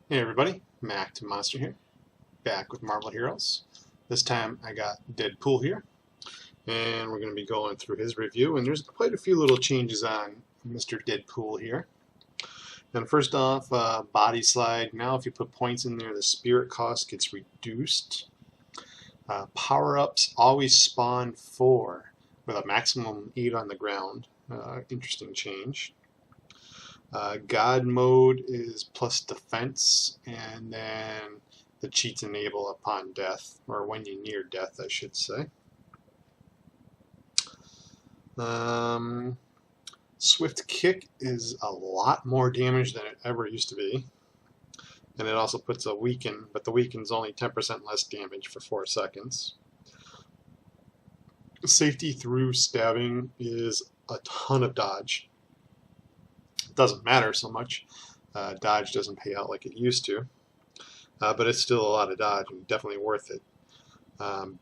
Hey everybody, Mac to Monster here, back with Marvel Heroes. This time I got Deadpool here, and we're going to be going through his review, and there's quite a few little changes on Mr. Deadpool here. And first off, body slide. Now if you put points in there, the spirit cost gets reduced. Power-ups always spawn 4, with a maximum 8 on the ground. Interesting change. God mode is plus defense, and then the cheats enable upon death, or when you near death, I should say. Swift kick is a lot more damage than it ever used to be, and it also puts a weaken, but the weaken's only 10% less damage for 4 seconds. Safety through stabbing is a ton of dodge. Doesn't matter so much. Dodge doesn't pay out like it used to, but it's still a lot of dodge and definitely worth it.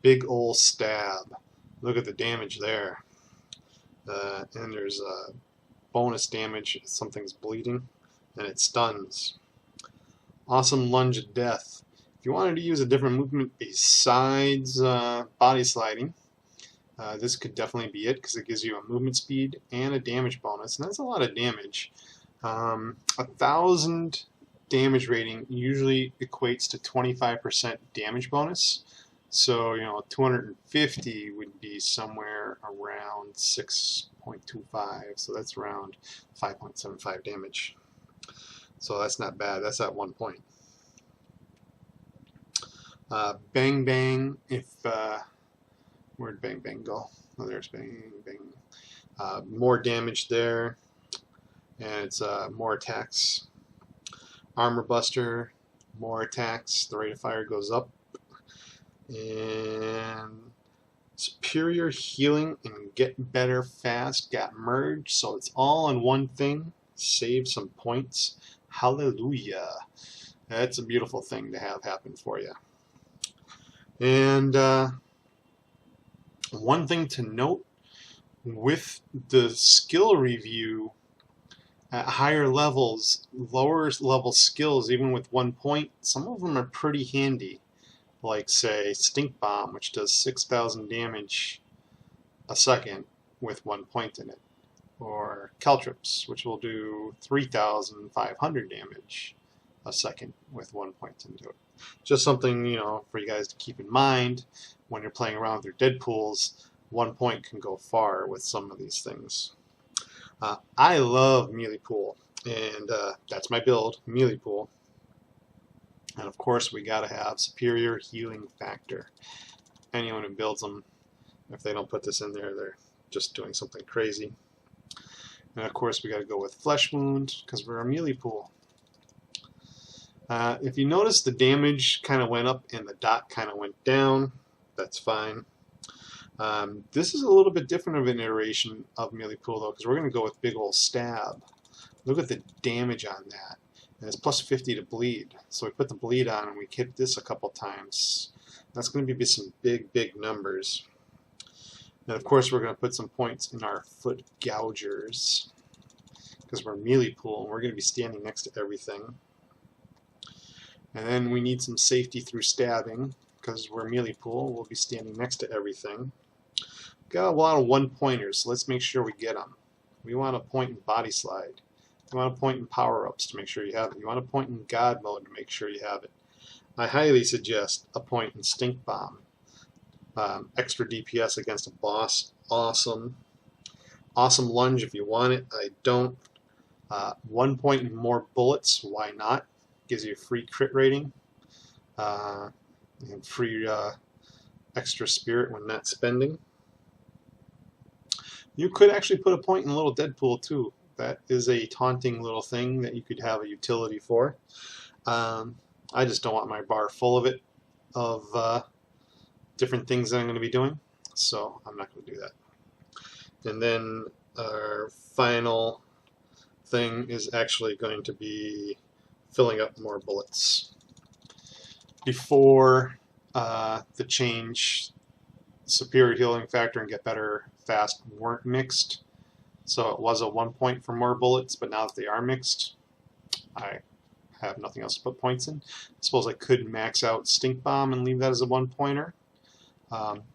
Big ol' stab. Look at the damage there. And there's bonus damage if something's bleeding, and it stuns. Awesome lunge of death. If you wanted to use a different movement besides body sliding, this could definitely be it, because it gives you a movement speed and a damage bonus, and that's a lot of damage. 1,000 damage rating usually equates to 25% damage bonus. So, 250 would be somewhere around 6.25, so that's around 5.75 damage. So that's not bad. That's at 1 point. Bang Bang, where'd Bang Bang go? Oh, there's Bang Bang. More damage there, and it's more attacks. Armor Buster, more attacks. The rate of fire goes up. And Superior Healing and Get Better Fast got merged, so it's all in one thing. Save some points. Hallelujah. That's a beautiful thing to have happen for you. And one thing to note with the skill review, at higher levels, lower level skills, even with 1 point, some of them are pretty handy. Like, say, Stink Bomb, which does 6,000 damage a second with 1 point in it. Or Caltrips, which will do 3,500 damage a second with 1 point into it. Just something, for you guys to keep in mind when you're playing around with your Deadpools. 1 point can go far with some of these things. I love Meleepool, and that's my build, Meleepool. And of course, we gotta have superior healing factor. Anyone who builds them, if they don't put this in there, they're just doing something crazy. And of course, we gotta go with flesh wound, because we're a Meleepool. If you notice, the damage kind of went up and the dot kind of went down. That's fine. This is a little bit different of an iteration of Meleepool, though, because we're going to go with big ol' stab. Look at the damage on that. And it's plus 50 to bleed. So we put the bleed on and we hit this a couple times. That's going to be some big, big numbers. And of course, we're going to put some points in our foot gougers, because we're Meleepool and we're going to be standing next to everything. And then we need some safety through stabbing, because we're Meleepool. We'll be standing next to everything. Got a lot of 1-pointers, so let's make sure we get them. We want a point in body slide. You want a point in power-ups to make sure you have it. You want a point in God mode to make sure you have it. I highly suggest a point in Stink Bomb. Extra DPS against a boss, awesome. Awesome lunge if you want it. I don't. 1 point in more bullets, why not? Gives you a free crit rating. And free extra spirit when not spending. You could actually put a point in a little Deadpool too. That is a taunting little thing that you could have a utility for. I just don't want my bar full of it, of different things that I'm going to be doing, so I'm not going to do that. And then our final thing is actually going to be filling up more bullets. Before the change, superior healing factor and get better fast weren't mixed, so it was a 1 point for more bullets, but now that they are mixed, I have nothing else to put points in. I suppose I could max out Stink Bomb and leave that as a 1-pointer.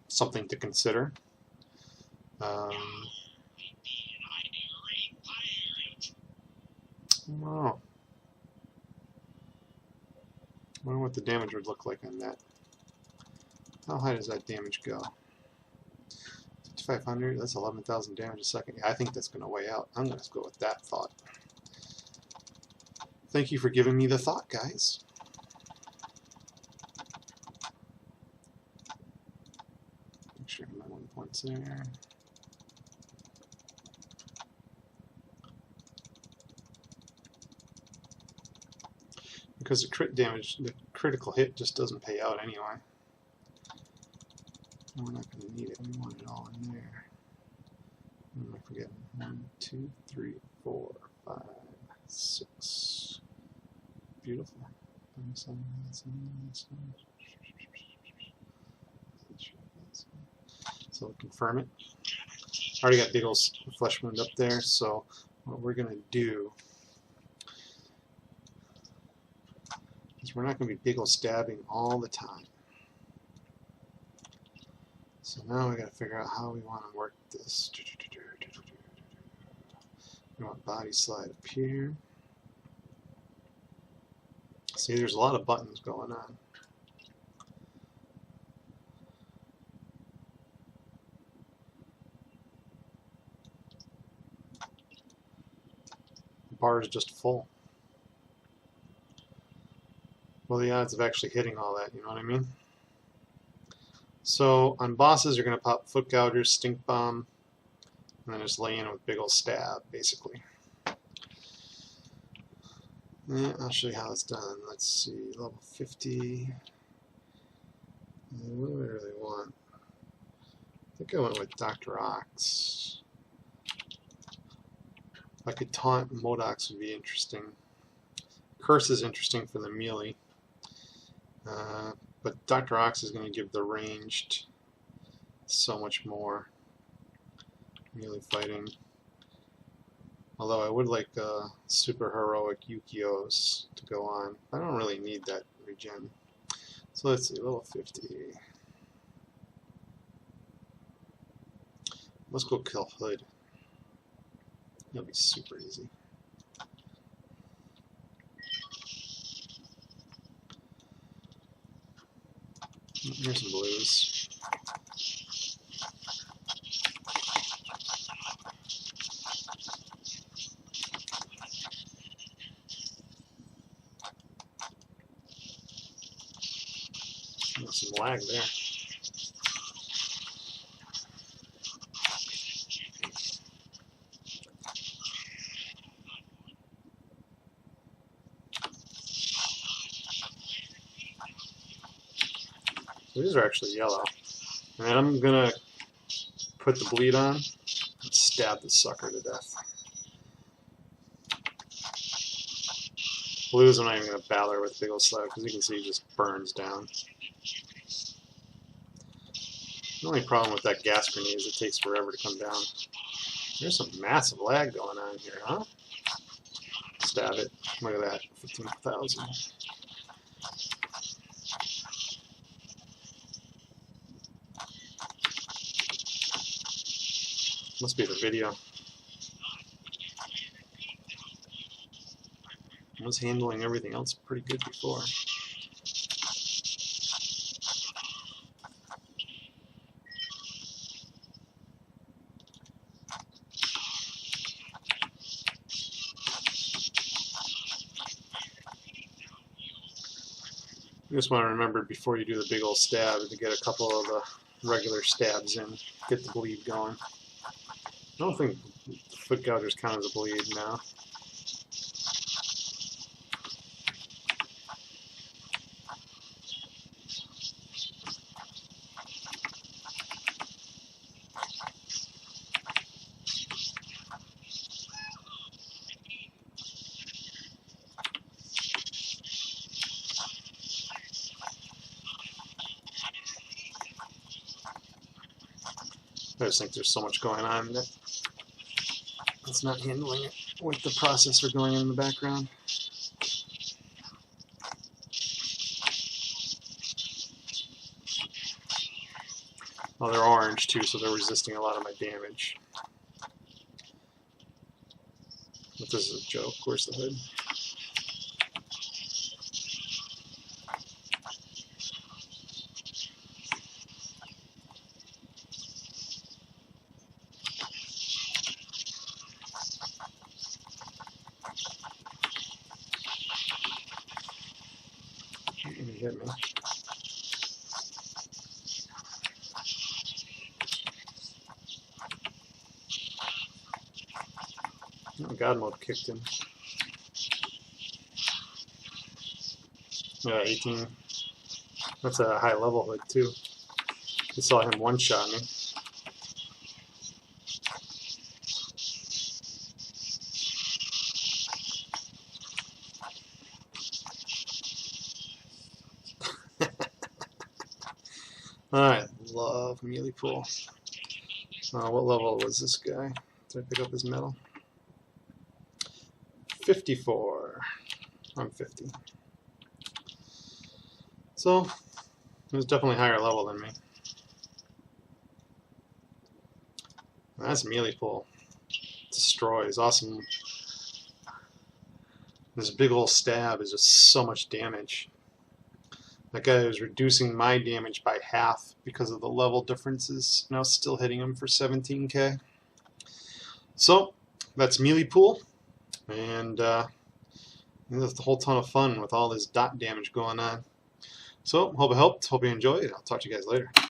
Something to consider. Oh. I wonder what the damage would look like on that. How high does that damage go? 5,500, that's 11,000 damage a second. Yeah, I think that's going to weigh out. I'm going to go with that thought. Thank you for giving me the thought, guys. Make sure I have my 1 points there. Because the crit damage, the critical hit just doesn't pay out anyway. We're not going to need it. We want it all in there. What am I forgetting? 1, 2, 3, 4, 5, 6. Beautiful. So we'll confirm it. Already got big old flesh wound up there, so what we're going to do is we're not going to be big old stabbing all the time. So now we got to figure out how we want to work this. We want body slide up here. See, there's a lot of buttons going on. The bar is just full. Well, the odds of actually hitting all that, you know what I mean? So on bosses, you're going to pop Foot Gouger, Stink Bomb, and then just lay in with big old stab, basically. Yeah, I'll show you how it's done. Let's see, level 50. What do I really want? I think I went with Dr. Ox. If I could taunt, Modox would be interesting. Curse is interesting for the melee. But Dr. Ox is going to give the ranged so much more melee fighting. Although I would like super heroic Yukio's to go on. I don't really need that regen. So let's see, level 50. Let's go kill Hood. That'll be super easy. Here's some blues. There's some lag there. These are actually yellow. And then I'm gonna put the bleed on and stab the sucker to death. Blues, I'm not even gonna bother with big old slab because you can see he just burns down. The only problem with that gas grenade is it takes forever to come down. There's some massive lag going on here, huh? Stab it. Look at that, 15,000. Must be the video. I was handling everything else pretty good before. You just want to remember before you do the big old stab to get a couple of the regular stabs in, get the bleed going. I don't think Foot Gougers count as a bleed now. I just think there's so much going on that it's not handling it with the processor going in the background. Oh, they're orange too, so they're resisting a lot of my damage. But this is a joke. Where's the hood? He hit me. Oh, God mode kicked him. Yeah, 18. That's a high level hood too. I saw him one-shot me. Alright, love Meleepool. What level was this guy? Did I pick up his medal? 54. I'm 50. So, he was definitely higher level than me. That's Meleepool. Destroys. Awesome. This big old stab is just so much damage. That guy was reducing my damage by half because of the level differences, and I was still hitting him for 17k. So, that's Meleepool, and it was a whole ton of fun with all this dot damage going on. So, hope it helped. Hope you enjoyed. I'll talk to you guys later.